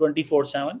24/7?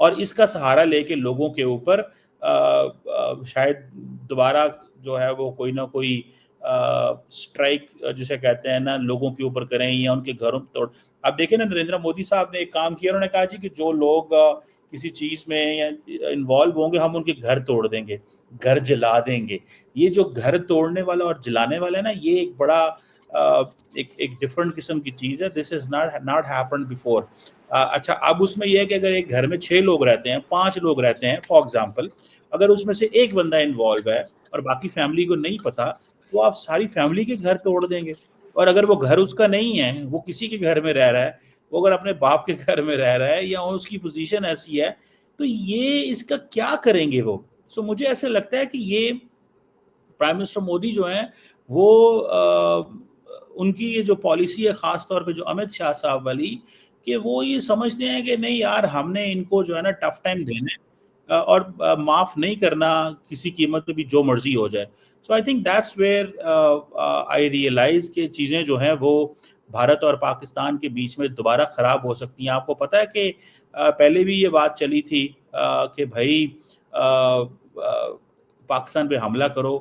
اور اس کا سہارا لے کے لوگوں کے اوپر شاید دوبارہ جو ہے وہ کوئی نہ کوئی اسٹرائک جسے کہتے ہیں نا لوگوں کے اوپر کریں یا ان کے گھروں توڑ. اب دیکھیں نا نریندر مودی صاحب نے ایک کام کیا, انہوں نے کہا جی کہ جو لوگ کسی چیز میں یا انوالو ہوں گے ہم ان کے گھر توڑ دیں گے, گھر جلا دیں گے. یہ جو گھر توڑنے والا اور جلانے والا ہے نا, یہ ایک بڑا ایک ڈفرنٹ قسم کی چیز ہے. دس از ناٹ ہیپنڈ بیفور. اچھا, اب اس میں یہ ہے کہ اگر ایک گھر میں 6 لوگ رہتے ہیں, 5 لوگ رہتے ہیں فار ایگزامپل, اگر اس میں سے ایک بندہ انوالو ہے اور باقی فیملی کو نہیں پتا, تو آپ ساری فیملی کے گھر توڑ دیں گے. اور اگر وہ گھر اس کا نہیں ہے, وہ کسی کے گھر میں رہ رہا ہے, وہ اگر اپنے باپ کے گھر میں رہ رہا ہے یا اس کی پوزیشن ایسی ہے, تو یہ اس کا کیا کریں گے وہ. سو مجھے ایسے لگتا ہے کہ یہ پرائم منسٹر مودی جو ہیں وہ ان کی یہ جو پالیسی ہے خاص طور پہ جو امت شاہ صاحب والی, کہ وہ یہ سمجھتے ہیں کہ نہیں یار ہم نے ان کو جو ہے نا ٹف ٹائم دینا ہے اور معاف نہیں کرنا کسی قیمت پہ بھی جو مرضی ہو جائے. So I think that's where I realize کہ چیزیں جو ہیں وہ بھارت اور پاکستان کے بیچ میں دوبارہ خراب ہو سکتی ہیں. آپ کو پتہ ہے کہ پہلے بھی یہ بات چلی تھی کہ بھائی پاکستان پہ حملہ کرو,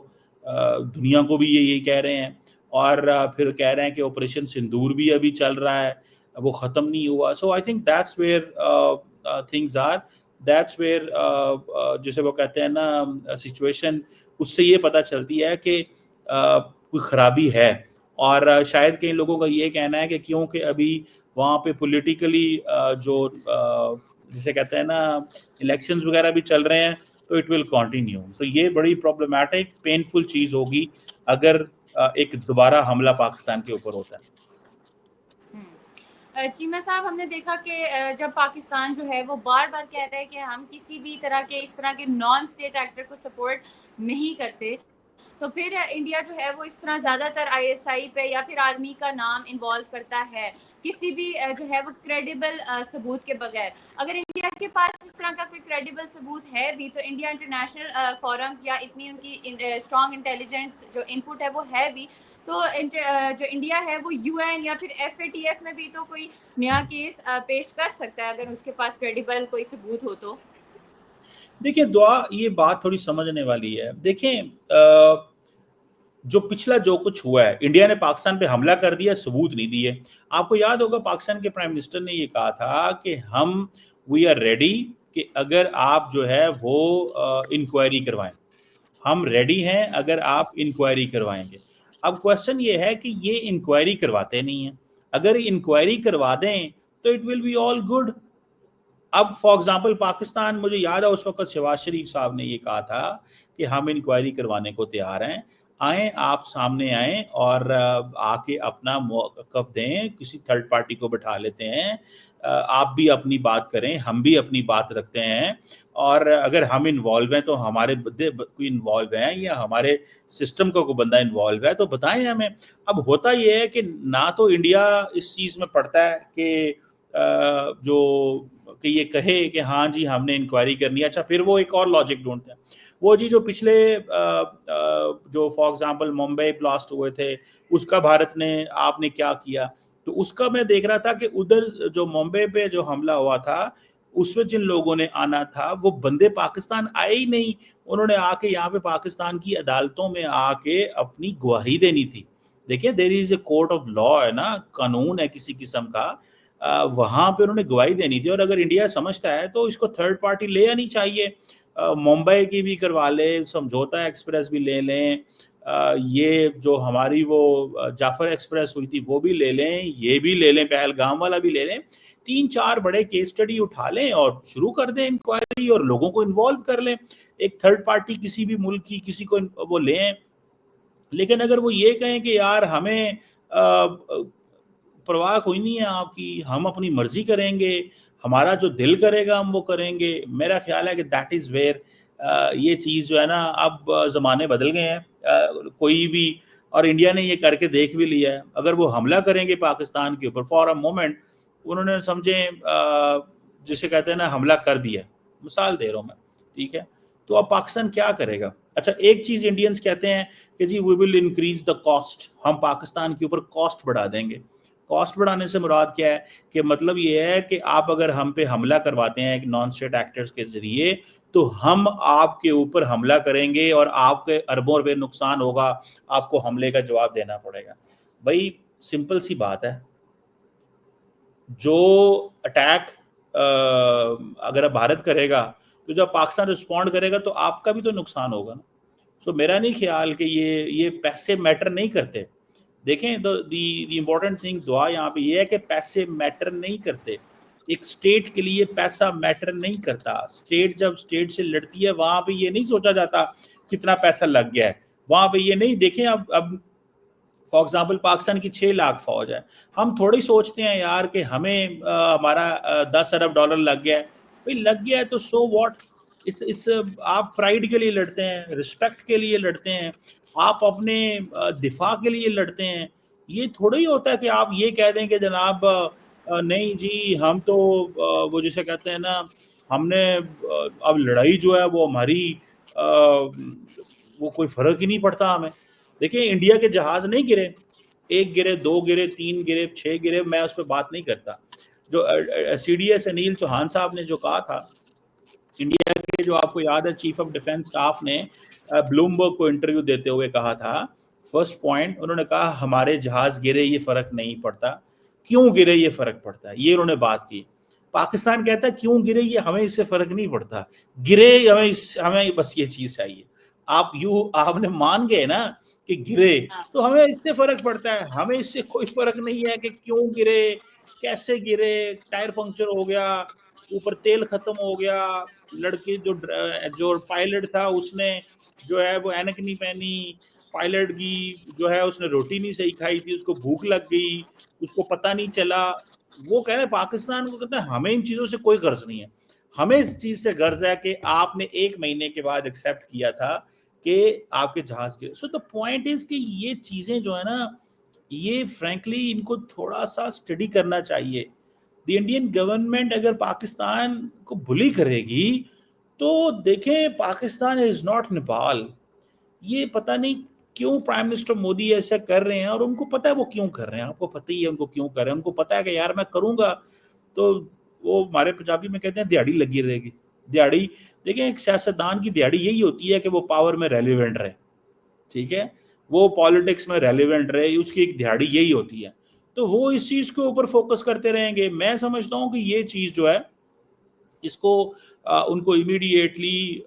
دنیا کو بھی یہی کہہ رہے ہیں, اور پھر کہہ رہے ہیں کہ آپریشن سندور بھی ابھی چل رہا ہے, وہ ختم نہیں ہوا. So I think that's where things are, that's where جسے وہ کہتے ہیں نا سچویشن, اس سے یہ پتہ چلتی ہے کہ کوئی خرابی ہے. اور شاید کئی لوگوں کا یہ کہنا ہے کہ کیونکہ ابھی وہاں پہ پولیٹیکلی جو جسے کہتے ہیں نا الیکشنز وغیرہ بھی چل رہے ہیں, تو اٹ ول کنٹینیو. سو یہ بڑی پرابلمٹک پینفل چیز ہوگی اگر ایک دوبارہ حملہ پاکستان کے اوپر ہوتا ہے. چیمہ صاحب, ہم نے دیکھا کہ جب پاکستان جو ہے وہ بار بار کہہ رہا ہے کہ ہم کسی بھی طرح کے اس طرح کے نان اسٹیٹ ایکٹر کو سپورٹ نہیں کرتے, تو پھر انڈیا جو ہے وہ اس طرح زیادہ تر آئی ایس آئی پہ یا پھر آرمی کا نام انوالو کرتا ہے کسی بھی جو ہے وہ کریڈیبل ثبوت کے بغیر. اگر انڈیا کے پاس اس طرح کا کوئی کریڈیبل ثبوت ہے بھی, تو انڈیا انٹرنیشنل فورمز یا اتنی ان کی اسٹرانگ انٹیلیجنس جو ان پٹ ہے وہ ہے بھی, تو جو انڈیا ہے وہ یو این یا پھر ایف اے ٹی ایف میں بھی تو کوئی نیا کیس پیش کر سکتا ہے اگر اس کے پاس کریڈیبل کوئی ثبوت ہو. تو دیکھیں دعا, یہ بات تھوڑی سمجھنے والی ہے. دیکھیں جو پچھلا جو کچھ ہوا ہے, انڈیا نے پاکستان پہ حملہ کر دیا, ثبوت نہیں دیے. آپ کو یاد ہوگا پاکستان کے پرائم منسٹر نے یہ کہا تھا کہ ہم وی آر ریڈی, کہ اگر آپ جو ہے وہ انکوائری کروائیں, ہم ریڈی ہیں اگر آپ انکوائری کروائیں گے. اب کوشچن یہ ہے کہ یہ انکوائری کرواتے نہیں ہیں. اگر انکوائری کروا دیں تو it will be all good. اب فار ایگزامپل پاکستان, مجھے یاد ہے اس وقت شہباز شریف صاحب نے یہ کہا تھا کہ ہم انکوائری کروانے کو تیار ہیں, آئیں آپ سامنے آئیں اور آ کے اپنا موقف دیں, کسی تھرڈ پارٹی کو بٹھا لیتے ہیں, آپ بھی اپنی بات کریں, ہم بھی اپنی بات رکھتے ہیں, اور اگر ہم انوالو ہیں تو ہمارے بندے کوئی انوالو ہیں یا ہمارے سسٹم کا کوئی بندہ انوالو ہے تو بتائیں ہمیں. اب ہوتا یہ ہے کہ نہ تو انڈیا اس چیز میں پڑتا ہے کہ جو کہ یہ کہے کہ ہاں جی ہم نے انکوائری کرنی ہے. اچھا, پھر وہ ایک اور لاجک ڈھونڈتے ہیں, وہ جی جو پچھلے جو فار ایگزامپل ممبئی بلاسٹ ہوئے تھے, اس کا بھارت نے آپ نے کیا کیا. تو اس کا میں دیکھ رہا تھا کہ ادھر جو ممبئی پہ جو حملہ ہوا تھا, اس میں جن لوگوں نے آنا تھا وہ بندے پاکستان آئے ہی نہیں. انہوں نے آ کے یہاں پہ پاکستان کی عدالتوں میں آ کے اپنی گواہی دینی تھی. دیکھیں دیر از اے کورٹ آف لا ہے نا, قانون ہے کسی قسم کا, وہاں پہ انہوں نے گواہی دینی تھی. اور اگر انڈیا سمجھتا ہے تو اس کو تھرڈ پارٹی لے آنی چاہیے, ممبئی کی بھی کروا لے, سمجھوتا ایکسپریس بھی لے لیں, یہ جو ہماری وہ جعفر ایکسپریس ہوئی تھی وہ بھی لے لیں, یہ بھی لے لیں, پہلگام والا بھی لے لیں, 3-4 بڑے کیس اسٹڈی اٹھا لیں اور شروع کر دیں انکوائری اور لوگوں کو انوالو کر لیں. ایک تھرڈ پارٹی کسی بھی ملک کی کسی کو وہ لیں. لیکن اگر وہ یہ کہیں کہ یار ہمیں پرواہ کوئی نہیں ہے آپ کی, ہم اپنی مرضی کریں گے, ہمارا جو دل کرے گا ہم وہ کریں گے, میرا خیال ہے کہ دیٹ از ویئر یہ چیز جو ہے نا, اب زمانے بدل گئے ہیں. کوئی بھی, اور انڈیا نے یہ کر کے دیکھ بھی لیا ہے, اگر وہ حملہ کریں گے پاکستان کے اوپر فار اے مومنٹ, انہوں نے سمجھیں جسے کہتے ہیں نا حملہ کر دیا, مثال دے رہا ہوں میں, ٹھیک ہے, تو اب پاکستان کیا کرے گا. اچھا, ایک چیز انڈینز کہتے ہیں کہ جی وی ول انکریز دا کاسٹ, ہم پاکستان کے اوپر کاسٹ بڑھا دیں گے. کاسٹ بڑھانے سے مراد کیا ہے کہ مطلب یہ ہے کہ آپ اگر ہم پہ حملہ کرواتے ہیں ایک نان اسٹیٹ ایکٹرز کے ذریعے تو ہم آپ کے اوپر حملہ کریں گے اور آپ کے اربوں روپے نقصان ہوگا, آپ کو حملے کا جواب دینا پڑے گا. بھائی سمپل سی بات ہے, جو اٹیک اگر بھارت کرے گا تو جب پاکستان رسپونڈ کرے گا تو آپ کا بھی تو نقصان ہوگا نا. سو میرا نہیں خیال کہ یہ پیسے میٹر نہیں کرتے. دیکھیں دی امپورٹنٹ تھنگ دعا یہاں پہ یہ ہے کہ پیسے میٹر نہیں کرتے. ایک اسٹیٹ کے لیے پیسہ میٹر نہیں کرتا. اسٹیٹ جب اسٹیٹ سے لڑتی ہے وہاں پہ یہ نہیں سوچا جاتا کتنا پیسہ لگ گیا ہے, وہاں پہ یہ نہیں. دیکھیں اب فار ایگزامپل پاکستان کی 6 لاکھ فوج ہے, ہم تھوڑی سوچتے ہیں یار کہ ہمیں ہمارا 10 ارب ڈالر لگ گیا ہے. بھائی لگ گیا ہے تو سو واٹ. اس آپ پرائیڈ کے لیے لڑتے ہیں, رسپیکٹ کے لیے لڑتے ہیں, آپ اپنے دفاع کے لیے لڑتے ہیں. یہ تھوڑا ہی ہوتا ہے کہ آپ یہ کہہ دیں کہ جناب نہیں جی ہم تو وہ جسے کہتے ہیں نا ہم نے اب لڑائی جو ہے وہ ہماری وہ کوئی فرق ہی نہیں پڑتا ہمیں. دیکھیں انڈیا کے جہاز نہیں گرے, 1 گرے 2 گرے 3 گرے 6 گرے, میں اس پہ بات نہیں کرتا. جو C D S Anil Chauhan صاحب نے جو کہا تھا انڈیا کے, جو آپ کو یاد ہے چیف آف ڈیفنس اسٹاف نے بلومبرگ کو انٹرویو دیتے ہوئے کہا تھا, فرسٹ پوائنٹ انہوں نے کہا ہمارے جہاز گرے یہ فرق نہیں پڑتا, کیوں گرے یہ فرق پڑتا ہے. یہ انہوں نے بات کی. پاکستان کہتا ہے کیوں گرے یہ ہمیں اس سے فرق نہیں پڑتا, گرے ہمیں بس یہ چیز چاہیے. آپ نے مان گئے نا کہ گرے تو ہمیں اس سے فرق پڑتا ہے, ہمیں اس سے کوئی فرق نہیں ہے کہ کیوں گرے کیسے گرے. ٹائر پنکچر ہو گیا, اوپر تیل ختم ہو گیا, لڑکی جو پائلٹ تھا اس نے جو ہے وہ اینک نہیں پہنی, پائلٹ کی جو ہے اس نے روٹی نہیں صحیح کھائی تھی, اس کو بھوک لگ گئی, اس کو پتہ نہیں چلا. وہ کہہ رہے پاکستان کو کہتے ہیں ہمیں ان چیزوں سے کوئی غرض نہیں ہے, ہمیں اس چیز سے غرض ہے کہ آپ نے 1 مہینے کے بعد ایکسیپٹ کیا تھا کہ آپ کے جہاز کے. سو دا پوائنٹ از کہ یہ چیزیں جو ہے نا یہ فرینکلی ان کو تھوڑا سا اسٹڈی کرنا چاہیے. دی انڈین گورنمنٹ اگر پاکستان کو بلی کرے گی تو دیکھیں پاکستان از ناٹ نیپال. یہ پتہ نہیں کیوں پرائم منسٹر مودی ایسا کر رہے ہیں, اور ان کو پتہ ہے وہ کیوں کر رہے ہیں, آپ کو پتہ ہی ہے ان کو کیوں کر رہے ہیں. ان کو پتہ ہے کہ یار میں کروں گا تو وہ ہمارے پنجابی میں کہتے ہیں دیہڑی لگی رہے گی. دیہڑی دیکھیں ایک سیاستدان کی دیہڑی یہی ہوتی ہے کہ وہ پاور میں ریلیونٹ رہے, ٹھیک ہے, وہ پالیٹکس میں ریلیونٹ رہے, اس کی ایک دیہڑی یہی ہوتی ہے. تو وہ اس چیز کے اوپر فوکس کرتے رہیں گے. میں سمجھتا ہوں کہ یہ چیز جو ہے اس کو ان کو امیڈیٹلی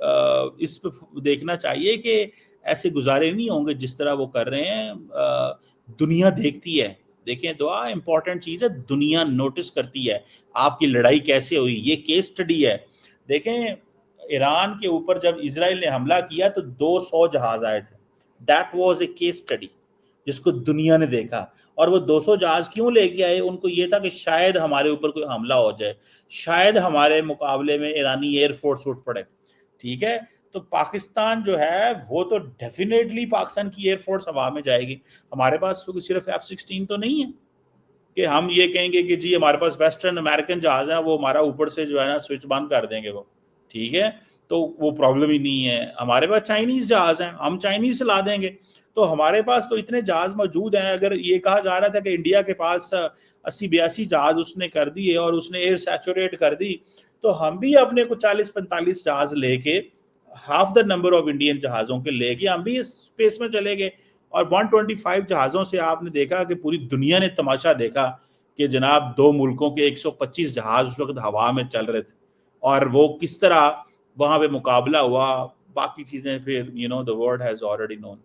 اس پہ دیکھنا چاہیے کہ ایسے گزارے نہیں ہوں گے جس طرح وہ کر رہے ہیں. دنیا دیکھتی ہے, دیکھیں دعا امپورٹنٹ چیز ہے, دنیا نوٹس کرتی ہے آپ کی لڑائی کیسے ہوئی. یہ کیس سٹڈی ہے. دیکھیں ایران کے اوپر جب اسرائیل نے حملہ کیا تو 200 جہاز آئے تھے. That was a case study جس کو دنیا نے دیکھا. اور وہ 200 جہاز کیوں لے کے آئے, ان کو یہ تھا کہ شاید ہمارے اوپر کوئی حملہ ہو جائے, شاید ہمارے مقابلے میں ایرانی ایئر فورس اٹھ پڑے, ٹھیک ہے. تو پاکستان جو ہے وہ تو ڈیفینیٹلی پاکستان کی ایئر فورس ہوا میں جائے گی. ہمارے پاس صرف F-16 تو نہیں ہے کہ ہم یہ کہیں گے کہ جی ہمارے پاس ویسٹرن امریکن جہاز ہیں وہ ہمارا اوپر سے جو ہے نا سوئچ بند کر دیں گے وہ, ٹھیک ہے, تو وہ پرابلم ہی نہیں ہے. ہمارے پاس چائنیز جہاز ہیں, ہم چائنیز سے لا دیں گے. تو ہمارے پاس تو اتنے جہاز موجود ہیں. اگر یہ کہا جا رہا تھا کہ انڈیا کے پاس 80-82 جہاز اس نے کر دیے اور اس نے ایئر سیچوریٹ کر دی, تو ہم بھی اپنے کو 40-45 جہاز لے کے half the number of Indian جہازوں کے لے کے ہم بھی اس اسپیس میں چلے گئے. اور 125 جہازوں سے آپ نے دیکھا کہ پوری دنیا نے تماشا دیکھا کہ جناب 2 ملکوں کے 125 جہاز اس وقت ہوا میں چل رہے تھے, اور وہ کس طرح وہاں پہ مقابلہ ہوا. باقی چیزیں پھر the world has already known.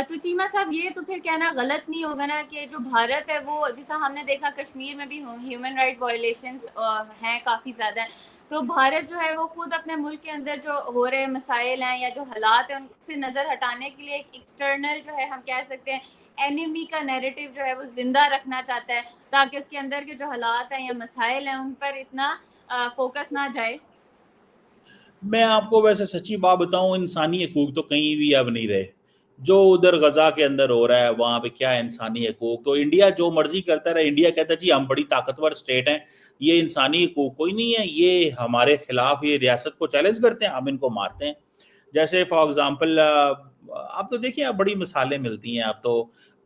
تو چیمہ صاحب یہ تو پھر کہنا غلط نہیں ہوگا نا کہ جو بھارت ہے وہ جیسا ہم نے دیکھا کشمیر میں بھی ہیومن رائٹ وائلیشنز ہیں کافی زیادہ, تو بھارت جو ہے وہ خود اپنے ملک کے اندر جو ہو رہے مسائل ہیں یا جو حالات ہیں ان سے نظر ہٹانے کے لیے ایک ایکسٹرنل جو ہے ہم کہہ سکتے ہیں اینیمی کا نیریٹو جو ہے وہ زندہ رکھنا چاہتا ہے تاکہ اس کے اندر کے جو حالات ہیں یا مسائل ہیں ان پر اتنا فوکس نہ جائے. میں آپ کو ویسے سچی بات بتاؤں, انسانی حقوق تو کہیں بھی اب نہیں رہے. جو ادھر غزہ کے اندر ہو رہا ہے وہاں پہ کیا انسانی حقوق, تو انڈیا جو مرضی کرتا رہے. انڈیا کہتا ہے جی ہم بڑی طاقتور اسٹیٹ ہیں, یہ انسانی حقوق کوئی نہیں ہے, یہ ہمارے خلاف یہ ریاست کو چیلنج کرتے ہیں, ہم ان کو مارتے ہیں. جیسے فار ایگزامپل آپ تو دیکھیں اب بڑی مثالیں ملتی ہیں. اب تو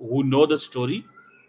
who know the story।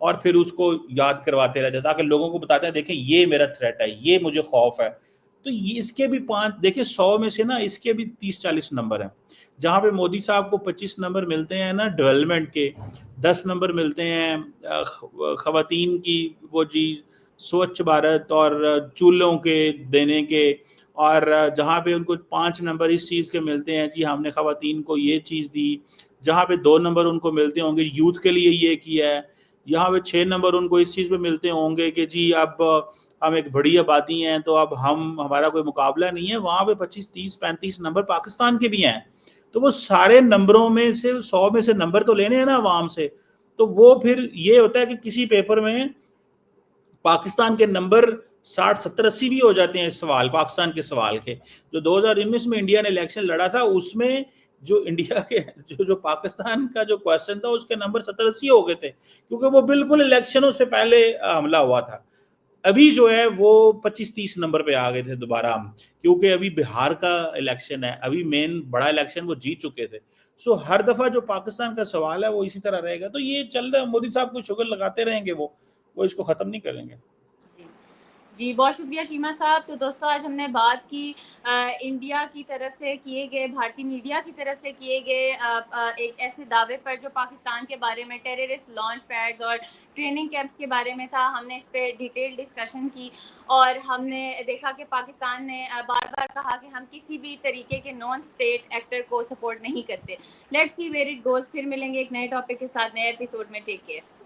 اور پھر اس کو یاد کرواتے رہتے ہیں تاکہ لوگوں کو بتاتے ہیں دیکھیں یہ میرا تھریٹ ہے, یہ مجھے خوف ہے. تو یہ اس کے بھی 5 دیکھیں 100 میں سے نا اس کے بھی 30-40 نمبر ہیں. جہاں پہ مودی صاحب کو 25 نمبر ملتے ہیں نا ڈیولپمنٹ کے, 10 نمبر ملتے ہیں خواتین کی وہ جی سوچھ بھارت اور چولہوں کے دینے کے, اور جہاں پہ ان کو 5 نمبر اس چیز کے ملتے ہیں جی ہم نے خواتین کو یہ چیز دی, جہاں پہ 2 نمبر ان کو ملتے ہوں گے یوتھ کے لیے یہ کیا ہے, یہاں پہ 6 نمبر ان کو اس چیز پہ ملتے ہوں گے کہ جی اب ہم ایک بڑی آبادی ہیں تو اب ہمارا کوئی مقابلہ نہیں ہے. وہاں پہ 25 30 35 نمبر پاکستان کے بھی ہیں. تو وہ سارے نمبروں میں سے 100 میں سے نمبر تو لینے ہیں نا عوام سے. تو وہ پھر یہ ہوتا ہے کہ کسی پیپر میں پاکستان کے نمبر 60 70 80 بھی ہو جاتے ہیں اس سوال پاکستان کے سوال کے. جو 2019 میں انڈیا نے الیکشن لڑا تھا اس میں جو انڈیا کے جو پاکستان کا جو کوشچن تھا اس کے نمبر 70 80 ہو گئے تھے, کیونکہ وہ بالکل الیکشنوں سے پہلے حملہ ہوا تھا. ابھی جو ہے وہ 25 30 نمبر پہ آ گئے تھے دوبارہ ہم, کیونکہ ابھی بہار کا الیکشن ہے, ابھی مین بڑا الیکشن وہ جیت چکے تھے. سو ہر دفعہ جو پاکستان کا سوال ہے وہ اسی طرح رہے گا. تو یہ چل رہا ہے, مودی صاحب کو شگر لگاتے رہیں گے, وہ اس کو ختم نہیں کریں گے. جی بہت شکریہ شیما صاحب. تو دوستو آج ہم نے بات کی انڈیا کی طرف سے کیے گئے, بھارتی میڈیا کی طرف سے کیے گئے ایک ایسے دعوے پر جو پاکستان کے بارے میں ٹیررسٹ لانچ پیڈز اور ٹریننگ کیمپس کے بارے میں تھا. ہم نے اس پہ ڈیٹیل ڈسکشن کی اور ہم نے دیکھا کہ پاکستان نے بار بار کہا کہ ہم کسی بھی طریقے کے نان اسٹیٹ ایکٹر کو سپورٹ نہیں کرتے. Let's see where it goes. پھر ملیں گے ایک نئے ٹاپک کے ساتھ نئے ایپیسوڈ میں. Take care.